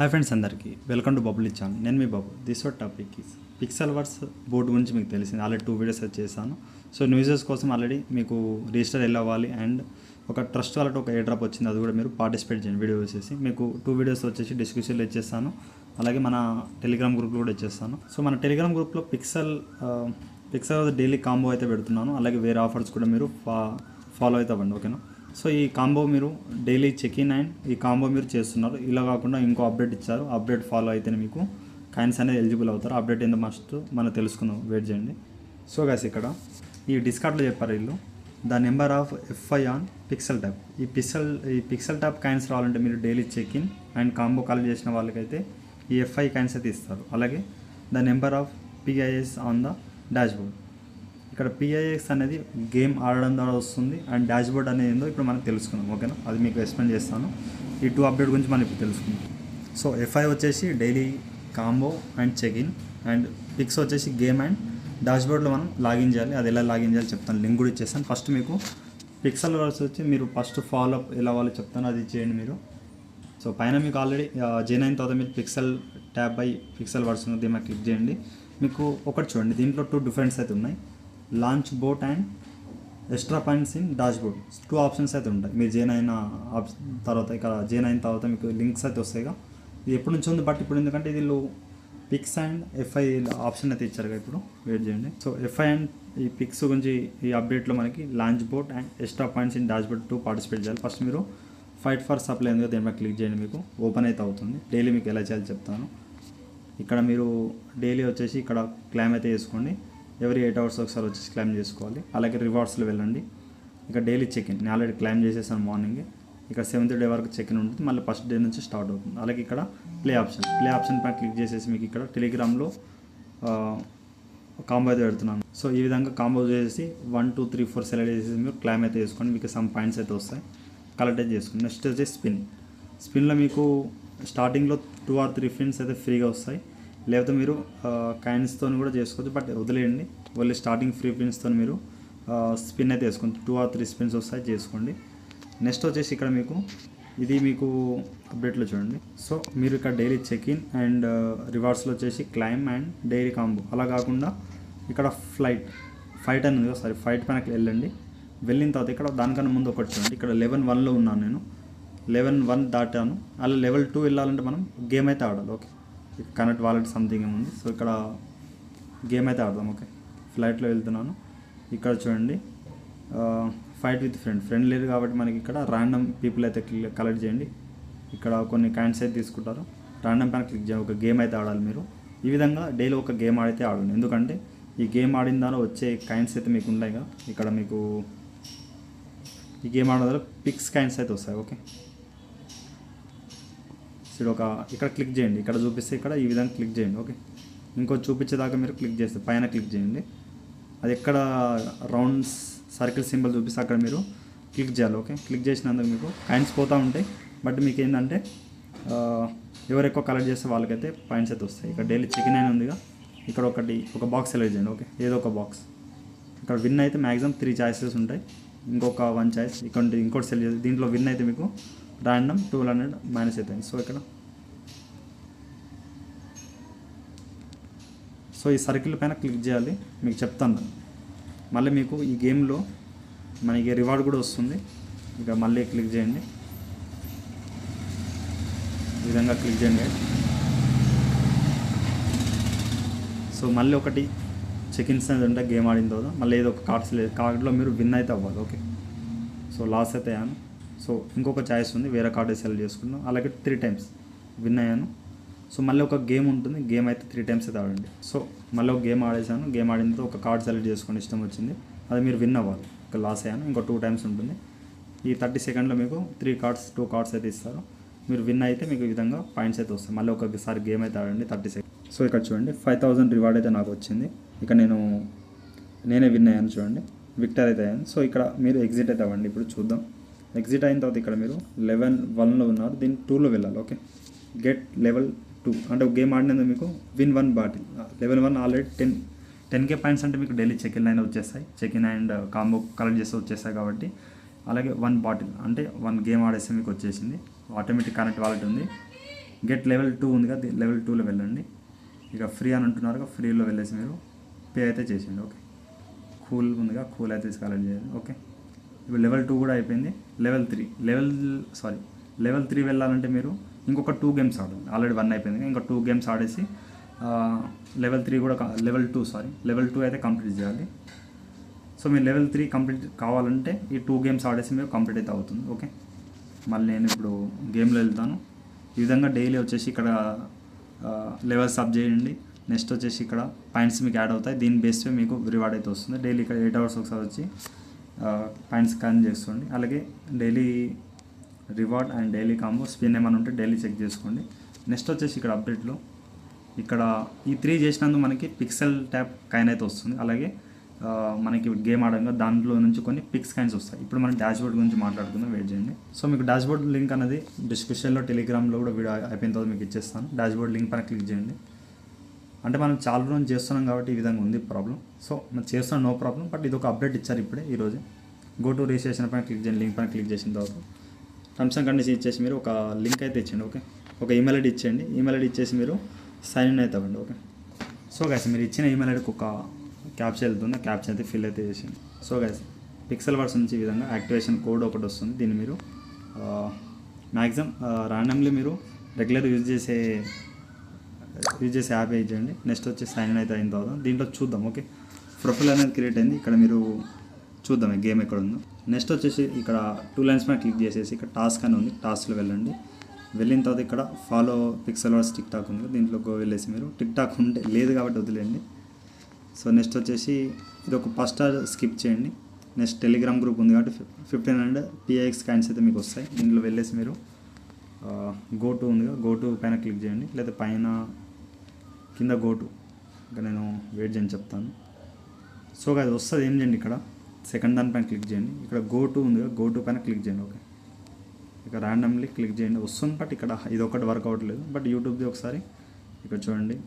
Hi friends, అందరికీ welcome to bubble channel. నేను మీ Babu. This our topic is Pixelverse board గురించి మీకు తెలిసింది. ఆల్రెడీ 2 వీడియోస్ అయితే చేశాను. సో న్యూజెస్ కోసం ఆల్రెడీ మీకు రిజిస్టర్ ఎలా అవ్వాలి అండ్ ఒక ట్రస్ట్ వాలెట్ ఒక ఎయిర్ డ్రాప్ వచ్చింది, అది కూడా మీరు పార్టిసిపేట్ చేయండి. వీడియో వచ్చేసి మీకు 2 వీడియోస్ వచ్చేసి డిస్క్రిప్షన్లో ఇచ్చేస్తాను, అలాగే మన టెలిగ్రామ్ గ్రూప్లో కూడా ఇచ్చేస్తాను. సో మన టెలిగ్రామ్ గ్రూప్లో పిక్సెల్ డైలీ కాంబో అయితే పెడుతున్నాను, అలాగే వేరే ఆఫర్స్ కూడా మీరు ఫాలో అయితే అవ్వండి, ఓకేనా. సో ఈ కాంబో మీరు డైలీ చెక్ ఇన్ అండ్ ఈ కాంబో మీరు చేస్తున్నారు. ఇలా కాకుండా ఇంకో అప్డేట్ ఇచ్చారు, అప్డేట్ ఫాలో అయితేనే మీకు కాయిన్స్ అనేది ఎలిజిబుల్ అవుతారు. అప్డేట్ ఏందో మస్ట్ మనం తెలుసుకుందాం, వెయిట్ చేయండి. సో గైస్, ఇక్కడ ఈ డిస్కార్డ్లో చెప్పారు వీళ్ళు the number of FI on pixel tap. ఈ పిక్సెల్ ట్యాప్ కాయిన్స్ రావాలంటే మీరు daily check in and combo collect చేసిన వాళ్ళకైతే ఈ ఎఫ్ఐ కాయిన్స్ అయితే ఇస్తారు. అలాగే the number of PIS on the dashboard. ఇక్కడ పిఐఎక్స్ అనేది గేమ్ ఆడడం ద్వారా వస్తుంది అండ్ డాష్బోర్డ్ అనేది ఏందో ఇప్పుడు మనం తెలుసుకుందాం, ఓకేనా. అది మీకు ఎక్స్ప్లెయిన్ చేస్తాను. ఈ 2 అప్డేట్ గురించి మనం ఇప్పుడు తెలుసుకుందాం. సో ఎఫ్ఐ వచ్చేసి daily combo and check in, and pix వచ్చేసి గేమ్ అండ్ డాష్బోర్డ్లో మనం లాగిన్ చేయాలి. అది ఎలా లాగిన్ చేయాలి చెప్తాను, లింక్ కూడా ఇచ్చేస్తాను. ఫస్ట్ మీకు పిక్సెల్ వర్స్ వచ్చి మీరు ఫస్ట్ ఫాలో అప్ ఎలా అవ్వాలో చెప్తాను, అది చేయండి మీరు. సో పైన మీకు ఆల్రెడీ జాయిన్ అయిన తర్వాత మీరు pixel tab by Pixelverse ఉంది, దీని మీద క్లిక్ చేయండి. మీకు ఒకటి చూడండి, దీంట్లో 2 డిఫరెన్స్ అయితే ఉన్నాయి, launch boat and extra points in dashboard. 2 options అయితే ఉంటాయి. మీరు జాయిన్ అయిన తర్వాత ఇక్కడ జాయిన్ అయిన తర్వాత మీకు లింక్స్ అయితే వస్తాయిగా. ఇది ఎప్పటి నుంచి ఉంది, బట్ ఇప్పుడు ఎందుకంటే ఇది పిక్స్ అండ్ ఎఫ్ఐ ఆప్షన్ అయితే ఇచ్చారుగా, ఇప్పుడు వెయిట్ చేయండి. సో ఎఫ్ఐ అండ్ ఈ పిక్స్ గురించి ఈ అప్డేట్లో మనకి launch boat and extra points in dashboard 2 participate చేయాలి. ఫస్ట్ మీరు ఫైట్ ఫర్ సప్లై ఎందుకు దీని మీద క్లిక్ చేయండి, మీకు ఓపెన్ అయితే అవుతుంది. డైలీ మీకు ఎలా చేయాలి చెప్తాను. ఇక్కడ మీరు డైలీ వచ్చేసి ఇక్కడ క్లైమ్ అయితే చేసుకోండి. ఎవ్రీ 8 అవర్స్ ఒకసారి వచ్చేసి క్లైమ్ చేసుకోవాలి. అలాగే రివార్డ్స్లో వెళ్ళండి. ఇక డైలీ చెక్ ఇన్ నేను ఆల్రెడీ క్లైమ్ చేసేసాను మార్నింగ్. ఇక్కడ 7th డే వరకు చెక్ ఇన్ ఉంటుంది, మళ్ళీ ఫస్ట్ డే నుంచి స్టార్ట్ అవుతుంది. అలాగే ఇక్కడ ప్లే ఆప్షన్ పైన క్లిక్ చేసేసి మీకు ఇక్కడ టెలిగ్రామ్లో కాంబో అయితే పెడుతున్నాను. సో ఈ విధంగా కాంబో చేసి 1 2 3 4 సెలెక్ట్ చేసేసి మీరు క్లైమ్ అయితే వేసుకోండి. మీకు సమ్ పాయింట్స్ అయితే వస్తాయి, కలెక్ట్ అయితే చేసుకోండి. నెక్స్ట్ వచ్చేసి స్పిన్లో మీకు స్టార్టింగ్లో 2 or 3 స్పిన్స్ అయితే ఫ్రీగా వస్తాయి, లేకపోతే మీరు కాయిన్స్తో కూడా చేసుకోవచ్చు, బట్ వదిలేయండి. ఓన్లీ స్టార్టింగ్ ఫ్రీ స్పిన్స్తో మీరు స్పిన్ అయితే వేసుకోండి. 2 or 3 స్పిన్స్ వస్తాయి, చేసుకోండి. నెక్స్ట్ వచ్చేసి ఇక్కడ ఇది మీకు అప్డేట్లో చూడండి. సో మీరు ఇక్కడ డైలీ చెక్ ఇన్ అండ్ రివార్డ్స్లో వచ్చేసి క్లైమ్ అండ్ డైలీ కాంబో. అలా కాకుండా ఇక్కడ ఫైట్ అని ఉంది, సారీ ఫైట్ పైన వెళ్ళండి. వెళ్ళిన తర్వాత ఇక్కడ దానికన్నా ముందు ఒకటి చూడండి, ఇక్కడ 11-1లో ఉన్నాను నేను. 11-1 దాటాను. అలా లెవెల్ 2 వెళ్ళాలంటే మనం గేమ్ అయితే ఆడాలి, ఓకే. కనెక్ట్ వాలెట్ సంథింగ్ ఏముంది. సో ఇక్కడ గేమ్ అయితే ఆడదాం, ఓకే. ఫ్లైట్లో వెళ్తున్నాను. ఇక్కడ చూడండి ఫైట్ విత్ ఫ్రెండ్ లేదు కాబట్టి మనకి ఇక్కడ ర్యాండమ్ పీపుల్ అయితే కలెక్ట్ చేయండి. ఇక్కడ కొన్ని కాయిన్స్ అయితే తీసుకుంటారు, ర్యాండమ్ పైన క్లిక్ చేయండి. ఒక గేమ్ అయితే ఆడాలి మీరు. ఈ విధంగా డైలీ ఒక గేమ్ ఆడితే ఆడండి, ఎందుకంటే ఈ గేమ్ ఆడిన దానిలో వచ్చే కాయిన్స్ అయితే మీకు ఉంటాయిగా. ఇక్కడ మీకు ఈ గేమ్ ఆడడం పిక్స్ కాయిన్స్ అయితే వస్తాయి, ఓకే. ఇక్కడ క్లిక్ చేయండి, ఇక్కడ చూపిస్తే ఇక్కడ ఈ విధంగా క్లిక్ చేయండి, ఓకే. ఇంకో చూపించేదాకా మీరు క్లిక్ చేస్తే పైన క్లిక్ చేయండి. అది ఎక్కడ రౌండ్స్ సర్కిల్ సింబల్ చూపిస్తే అక్కడ మీరు క్లిక్ చేయాలి, ఓకే. క్లిక్ చేసినందుకు మీకు కాయిన్స్ పోతూ ఉంటాయి, బట్ మీకు ఏంటంటే ఎవరు ఎక్కువ కలెక్ట్ చేస్తే వాళ్ళకైతే పాయింట్స్ అయితే వస్తాయి. ఇక్కడ డైలీ చెక్ ఇన్ అయిన ఉందిగా, ఇక్కడ ఒక బాక్స్ సెలెక్ట్ చేయండి, ఓకే. ఏదో ఒక బాక్స్. ఇక్కడ విన్ అయితే మ్యాక్సిమం 3 చాయిసెస్ ఉంటాయి, ఇంకొక 1 చాయిస్ ఇంకోటి సెలెక్ట్ చేసి దీంట్లో విన్ అయితే మీకు ర్యాండమ్ 200 మైనస్ అవుతాయి. సో ఈ సర్కిల్ పైన క్లిక్ చేయాలి, మీకు చెప్తాను. మళ్ళీ మీకు ఈ గేమ్లో మనకి రివార్డ్ కూడా వస్తుంది. ఇక మళ్ళీ క్లిక్ చేయండి, ఈ విధంగా క్లిక్ చేయండి. సో మళ్ళీ ఒకటి చెక్-ఇన్స్ అనేది ఉంటే గేమ్ ఆడిన తర్వాత మళ్ళీ ఏదో ఒక కార్డ్లో మీరు విన్ అయితే అవ్వాలి, ఓకే. సో లాస్ అయితే అయ్యాను. సో ఇంకొక చాయిస్ ఉంది, వేరే కార్డు సెలెక్ట్ చేసుకున్నాను. అలాగే 3 times విన్ అయ్యాను. సో మళ్ళీ ఒక గేమ్ ఉంటుంది, గేమ్ అయితే 3 times అయితే ఆడండి. సో మళ్ళీ ఒక గేమ్ ఆడేసాను. గేమ్ ఆడిన తర్వాత ఒక కార్డ్ సెలెక్ట్ చేసుకోండి, ఇష్టం వచ్చింది, అది మీరు విన్ అవ్వాలి. ఒక లాస్ అయ్యాను. ఇంకో 2 times ఉంటుంది. ఈ 30 secondsలో మీకు 2 కార్డ్స్ అయితే ఇస్తారు. మీరు విన్ అయితే మీకు ఈ విధంగా పాయింట్స్ అయితే వస్తాయి. మళ్ళీ ఒకసారి గేమ్ అయితే ఆడండి 30 seconds. సో ఇక్కడ చూడండి 5000 రివార్డ్ అయితే నాకు వచ్చింది. ఇక నేనే విన్ అయ్యాను, చూడండి విక్టర్ అయితే అయ్యాను. సో ఇక్కడ మీరు ఎగ్జిట్ అయితే అవ్వండి. ఇప్పుడు చూద్దాం. ఎగ్జిట్ అయిన తర్వాత ఇక్కడ మీరు 11-1లో ఉన్నారు, దీన్ని 2లో వెళ్ళాలి, ఓకే. గెట్ లెవెల్ 2 అంటే ఒక గేమ్ ఆడినందుకు మీకు win 1 battle. Level 1 already 10K points అంటే మీకు డైలీ చెక్ ఇన్ అయినా వచ్చేస్తాయి, check in and combo collect చేస్తే వచ్చేస్తాయి కాబట్టి. అలాగే 1 బాటిల్ అంటే 1 గేమ్ ఆడేస్తే మీకు వచ్చేసింది. ఆటోమేటిక్ కనెక్ట్ వాలెట్ ఉంది. గెట్ లెవెల్ 2 ఉంది కదా, లెవెల్ 2లో వెళ్ళండి. ఇక ఫ్రీ అని అంటున్నారు, ఫ్రీలో వెళ్ళేసి మీరు పే అయితే చేసేయండి. ఓకే, కూల్ ఉందిగా, కూల్ అయితే కలెక్ట్ చేయండి. ఓకే, ఇప్పుడు లెవెల్ 2 కూడా అయిపోయింది. లెవెల్ 3 వెళ్ళాలంటే మీరు ఇంకొక 2 గేమ్స్ ఆడండి. ఆల్రెడీ 1 అయిపోయింది, ఇంకా 2 గేమ్స్ ఆడేసి లెవెల్ 3 కూడా లెవెల్ 2 అయితే కంప్లీట్ చేయాలి. సో మీరు లెవెల్ 3 కంప్లీట్ కావాలంటే ఈ 2 గేమ్స్ ఆడేసి మీరు కంప్లీట్ అయితే అవుతుంది. ఓకే, మళ్ళీ నేను ఇప్పుడు గేమ్లో వెళ్తాను. ఈ విధంగా డైలీ వచ్చేసి ఇక్కడ లెవెల్స్ అప్ చేయండి. నెక్స్ట్ వచ్చేసి ఇక్కడ పాయింట్స్ మీకు యాడ్ అవుతాయి. దీని బేస్పై మీకు రివార్డ్ అయితే వస్తుంది. డైలీ ఇక్కడ 8 అవర్స్ ఒకసారి వచ్చి పాయింట్స్ స్కాన్ చేసుకోండి. అలాగే daily reward and daily combo spin ఏమైనా ఉంటే డైలీ చెక్ చేసుకోండి. నెక్స్ట్ వచ్చేసి ఇక్కడ అప్డేట్లో ఇక్కడ ఈ 3 చేసినందుకు మనకి పిక్సెల్ ట్యాప్ కాయిన్ అయితే వస్తుంది. అలాగే మనకి గేమ్ ఆడంగా దాంట్లో నుంచి కొన్ని పిక్స్ కాయిన్స్ వస్తాయి. ఇప్పుడు మనం డాష్బోర్డ్ గురించి మాట్లాడుకుందాం, వెయిట్ చేయండి. సో మీకు డాష్బోర్డ్ లింక్ అనేది డిస్క్రిప్షన్లో టెలిగ్రామ్లో కూడా వీడియో అయిపోయిన తర్వాత మీకు ఇచ్చేస్తాను. డాష్బోర్డ్ లింక్ పైన క్లిక్ చేయండి. అంటే మనం చాలా రోజులు చేస్తున్నాం కాబట్టి ఈ విధంగా ఉంది ప్రాబ్లం. సో మనం చేస్తున్నాం, నో ప్రాబ్లం. బట్ ఇది ఒక అప్డేట్ ఇచ్చారు ఇప్పుడే ఈరోజు. గో టు రిజిస్ట్రేషన్ పైన క్లిక్ చేయండి. లింక్ పైన క్లిక్ చేసిన తర్వాత టర్మ్స్ అండ్ కండిషన్ ఇచ్చేసి మీరు ఒక లింక్ అయితే ఇచ్చేయండి. ఓకే, ఒక ఈమెయిల్ ఐడి ఇచ్చేయండి. ఈమెయిల్ ఐడి ఇచ్చేసి మీరు సైన్ ఇన్ అయితే అవ్వండి. ఓకే, సో గైస్ మీరు ఇచ్చిన ఈమెయిల్ ఐడికి ఒక క్యాప్చర్ వెళ్తుంది. ఆ క్యాప్చర్ అయితే ఫిల్ అయితే చేసేయండి. సో గైస్ పిక్సెల్ వర్స్ నుంచి ఈ విధంగా యాక్టివేషన్ కోడ్ ఒకటి వస్తుంది. దీన్ని మీరు మ్యాక్సిమం ర్యాండమ్లీ మీరు రెగ్యులర్ యూజ్ చేసే యాప్ చేయండి. నెక్స్ట్ వచ్చి సైన్ ఇన్ అయితే అయిన తర్వాత దీంట్లో చూద్దాం. ఓకే, ప్రొఫైల్ అనేది క్రియేట్ అయింది. ఇక్కడ మీరు చూద్దాం గేమ్ ఎక్కడ ఉందో. నెక్స్ట్ వచ్చేసి ఇక్కడ 2 లైన్స్ పైన క్లిక్ చేసేసి ఇక్కడ టాస్క్ అని ఉంది, టాస్క్లో వెళ్ళండి. వెళ్ళిన తర్వాత ఇక్కడ follow Pixelverse TikTok ఉంది, దీంట్లోకి వెళ్ళేసి మీరు టిక్ టాక్ ఉంటే లేదు కాబట్టి వదిలేయండి. సో నెక్స్ట్ వచ్చేసి ఇది ఒక ఫస్ట్ స్కిప్ చేయండి. నెక్స్ట్ టెలిగ్రామ్ గ్రూప్ ఉంది కాబట్టి 1500 PIX కాయిన్స్ అయితే మీకు వస్తాయి. దీంట్లో వెళ్ళేసి మీరు గో టు ఉందిగా, గో టు పైన క్లిక్ చేయండి. లేదా పైన కింద గో టు, ఇంకా నేను వెయిట్ చేయని చెప్తాను. సో అది వస్తుంది, ఏం చేయండి ఇక్కడ సెకండ్ దానిపైన క్లిక్ చేయండి. ఇక్కడ గో టు ఉందిగా, గో టు పైన క్లిక్ చేయండి. ఓకే, ఇక ర్యాండమ్లీ క్లిక్ చేయండి, వస్తుంది. బట్ ఇక్కడ ఇది ఒకటి వర్క్ అవ్వట్లేదు. బట్ యూట్యూబ్ది ఒకసారి ఇక్కడ చూడండి,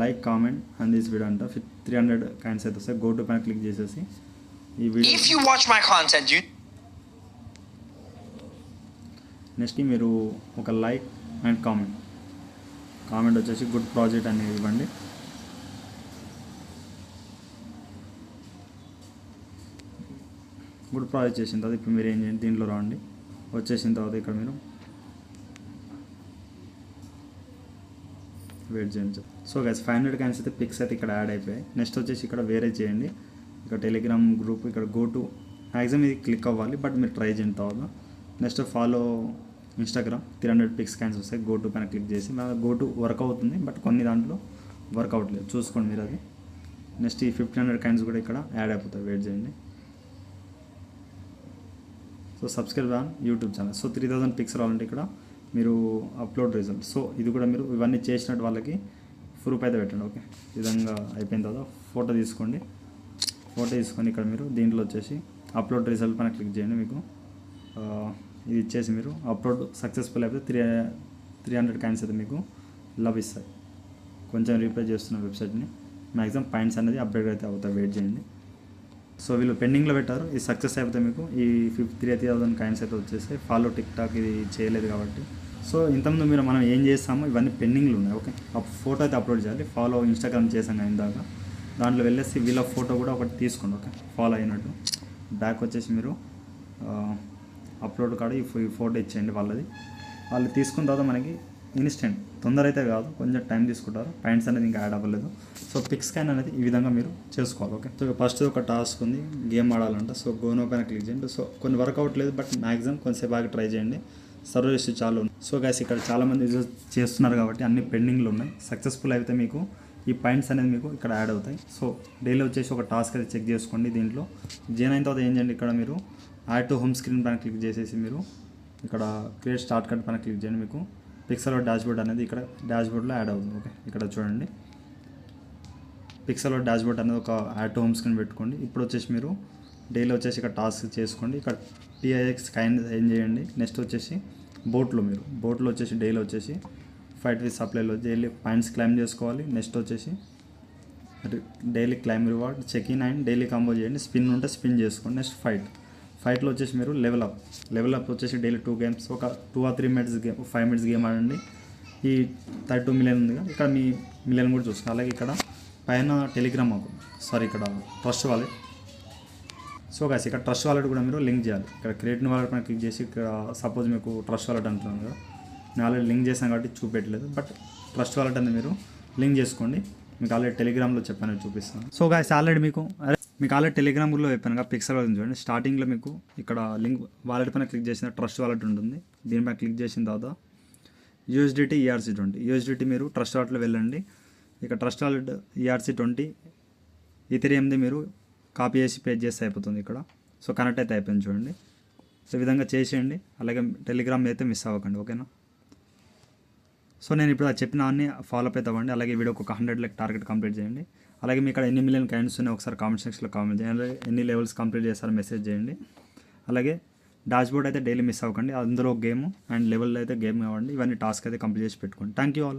like comment and this video అంట 300 కాయిన్స్ అయితే వస్తాయి. గో టు పైన క్లిక్ చేసేసి ఈ వీడియో నెక్స్ట్ మీరు ఒక లైక్ అండ్ కామెంట్ వచ్చేసి గుడ్ ప్రాజెక్ట్ అనేది ఇవ్వండి. గుడ్ ప్రాజెక్ట్ చేసిన తర్వాత ఇప్పుడు మీరు ఏం చేయండి, దీంట్లో రాండి. వచ్చేసిన తర్వాత ఇక్కడ మీరు వెయిట్ చేయండి. సో గైస్ 500 కాయిన్స్ అయితే పిక్స్ అయితే ఇక్కడ యాడ్ అయిపోయాయి. నెక్స్ట్ వచ్చేసి ఇక్కడ వేరే చేయండి. ఇక్కడ టెలిగ్రామ్ గ్రూప్ ఇక్కడ గో టు మ్యాక్సిమం ఇది క్లిక్ అవ్వాలి, బట్ మీరు ట్రై చేయండి తర్వాత. Next follow Instagram 300 pix coins వస్తాయి. గో టు పైన క్లిక్ చేసి గో టు వర్క్ అవుతుంది, బట్ కొన్ని దాంట్లో వర్క్ అవ్వట్లేదు, చూసుకోండి మీరు అది. నెక్స్ట్ ఈ 1500 కాయిన్స్ కూడా ఇక్కడ యాడ్ అయిపోతాయి, వెయిట్ చేయండి. So subscribe on YouTube channel. So 3000 pix రావాలంటే ఇక్కడ మీరు అప్లోడ్ రిజల్ట్. సో ఇది కూడా మీరు ఇవన్నీ చేసినట్టు వాళ్ళకి ప్రూఫ్ అయితే పెట్టండి. ఓకే, ఈ విధంగా అయిపోయిన తర్వాత ఫోటో తీసుకొని ఇక్కడ మీరు దీంట్లో వచ్చేసి అప్లోడ్ రిజల్ట్ పైన క్లిక్ చేయండి. మీకు ఇది ఇచ్చేసి మీరు అప్లోడ్ సక్సెస్ఫుల్ అయిపోతే 300 కాయిన్స్ అయితే మీకు లభిస్తాయి. కొంచెం రీప్లేస్ చేస్తున్న వెబ్సైట్ని, మ్యాక్సిమం పాయింట్స్ అనేది అప్డేట్ అయితే అవుతాయి, వెయిట్ చేయండి. సో వీళ్ళు పెండింగ్లో పెట్టారు, ఇది సక్సెస్ అయిపోతే మీకు ఈ 3,000 కాయిన్స్ అయితే వచ్చేసి ఫాలో టిక్ టాక్ ఇది చేయలేదు కాబట్టి. సో ఇంతకుముందు మనం ఏం చేస్తామో ఇవన్నీ పెండింగ్లు ఉన్నాయి. ఓకే, ఆ ఫోటో అయితే అప్లోడ్ చేయాలి. ఫాలో ఇన్స్టాగ్రామ్ చేసాం కానీ ఇందాక, దాంట్లో వెళ్ళేసి వీళ్ళ ఫోటో కూడా ఒకటి తీసుకోండి. ఓకే, ఫాలో అయినట్టు బ్యాక్ వచ్చేసి మీరు అప్లోడ్ కాడ ఈ ఫోటో ఇచ్చేయండి వాళ్ళది. వాళ్ళు తీసుకున్న తర్వాత మనకి ఇన్స్టెంట్, తొందర అయితే కాదు, కొంచెం టైం తీసుకుంటారు. పాయింట్స్ అనేది ఇంకా యాడ్ అవ్వలేదు. సో పిక్ స్కాన్ అనేది ఈ విధంగా మీరు చేసుకోవాలి. ఓకే, సో ఫస్ట్ ఒక టాస్క్ ఉంది, గేమ్ ఆడాలంట. సో గోనో పైన క్లిక్ చేయండి. సో కొన్ని వర్క్ అవ్వట్లేదు, బట్ మ్యాక్సిమం కొంచెంసేపు బాగా ట్రై చేయండి. సర్వర్ ఇష్యూ చాలా ఉంది. సో గైస్ ఇక్కడ చాలామంది యూజ్ చేస్తున్నారు కాబట్టి అన్ని పెండింగ్లు ఉన్నాయి. సక్సెస్ఫుల్ అయితే మీకు ఈ పాయింట్స్ అనేది మీకు ఇక్కడ యాడ్ అవుతాయి. సో డైలీ వచ్చేసి ఒక టాస్క్ అయితే చెక్ చేసుకోండి. దీంట్లో జాయిన్ అయిన తర్వాత ఏం చేయండి, ఇక్కడ మీరు యాడ్ టు హోమ్ స్క్రీన్ పైన క్లిక్ చేసేసి మీరు ఇక్కడ క్రియేట్ స్టార్ట్ కార్డ్ పైన క్లిక్ చేయండి. మీకు పిక్సెల్ డాష్బోర్డ్ అనేది ఇక్కడ డాష్బోర్డ్లో యాడ్ అవుతుంది. ఓకే, ఇక్కడ చూడండి పిక్సెల్ డాష్బోర్డ్ అనేది ఒక యాడ్ టు హోమ్ స్క్రీన్ పెట్టుకోండి. ఇప్పుడు వచ్చేసి మీరు డైలీ వచ్చేసి ఇక్కడ టాస్క్ చేసుకోండి. ఇక్కడ PIX కాయిన్ ఏం చేయండి. నెక్స్ట్ వచ్చేసి బోట్లో వచ్చేసి డైలీ వచ్చేసి ఫైట్ విత్ సప్లైలో డైలీ పాయింట్స్ క్లైమ్ చేసుకోవాలి. నెక్స్ట్ వచ్చేసి daily claim reward check in and daily combo చేయండి. స్పిన్ ఉంటే స్పిన్ చేసుకోండి. నెక్స్ట్ ఫైట్లో వచ్చేసి మీరు లెవెల్ అప్ వచ్చేసి డైలీ 2 గేమ్స్, ఒక 2 or 3 minutes game, 5 minutes game ఆడండి. ఈ 32 మిలియన్ ఉందిగా, ఇక్కడ మీ మిలియన్ కూడా చూసుకోండి. అలాగే ఇక్కడ పైన టెలిగ్రామ్ ఇక్కడ ట్రస్ట్ వాలెట్. సో గైస్ ఇక్కడ ట్రస్ట్ వాలెట్ కూడా మీరు లింక్ చేయాలి. ఇక్కడ క్రియేట్ వాలెట్ పైన క్లిక్ చేసి ఇక్కడ సపోజ్ మీకు ట్రస్ట్ వాలెట్ అంటున్నాను కదా, నేను ఆల్రెడీ లింక్ చేశాను కాబట్టి చూపెట్టలేదు. బట్ ట్రస్ట్ వాలెట్ అనేది మీరు లింక్ చేసుకోండి. మీకు ఆల్రెడీ టెలిగ్రామ్లో చెప్పాను, చూపిస్తాను. సో గైస్ ఆల్రెడీ మీకు ఆల్రెడీ టెలిగ్రామ్ గురిలో చెప్పాను కదా, పిక్సెల్ వాలెట్ చూడండి. స్టార్టింగ్లో మీకు ఇక్కడ లింక్ వాలెట్ పైన క్లిక్ చేసిన ట్రస్ట్ వాలెట్ ఉంటుంది. దీనిపైన క్లిక్ చేసిన తర్వాత USDT ERC20 USDT మీరు ట్రస్ట్ వాలెట్లో వెళ్ళండి. ఇక ట్రస్ట్ వాలెట్ ERC20 ఈథెరియంది మీరు కాపీ చేసి పేజ్ చేస్తే అయిపోతుంది ఇక్కడ. సో కనెక్ట్ అయితే అయిపోయింది చూడండి. సో ఈ విధంగా చేసేయండి. అలాగే టెలిగ్రామ్ అయితే మిస్ అవ్వకండి, ఓకేనా. సో నేను ఇప్పుడు చెప్పిన అన్ని ఫాలో అప్ అయితే అవ్వండి. అలాగే వీడియోకి ఒక 100 లైక్ టార్గెట్ కంప్లీట్ చేయండి. అలాగే మీ ఇక్కడ ఎన్ని మిలియన్ కాయిన్స్ ఉన్నాయి ఒకసారి కామెంట్ సెక్షన్లో కామెంట్ చేయండి. ఎన్ని లెవెల్స్ కంప్లీట్ చేస్తారో మెసేజ్ చేయండి. అలాగే డాష్బోర్డ్ అయితే డైలీ మిస్ అవ్వకండి. అందులో గేమ్ అండ్ లెవెల్ అయితే గేమ్ కావండి. ఇవన్నీ టాస్క్ అయితే కంప్లీట్ చేసి పెట్టుకోండి. Thank you all.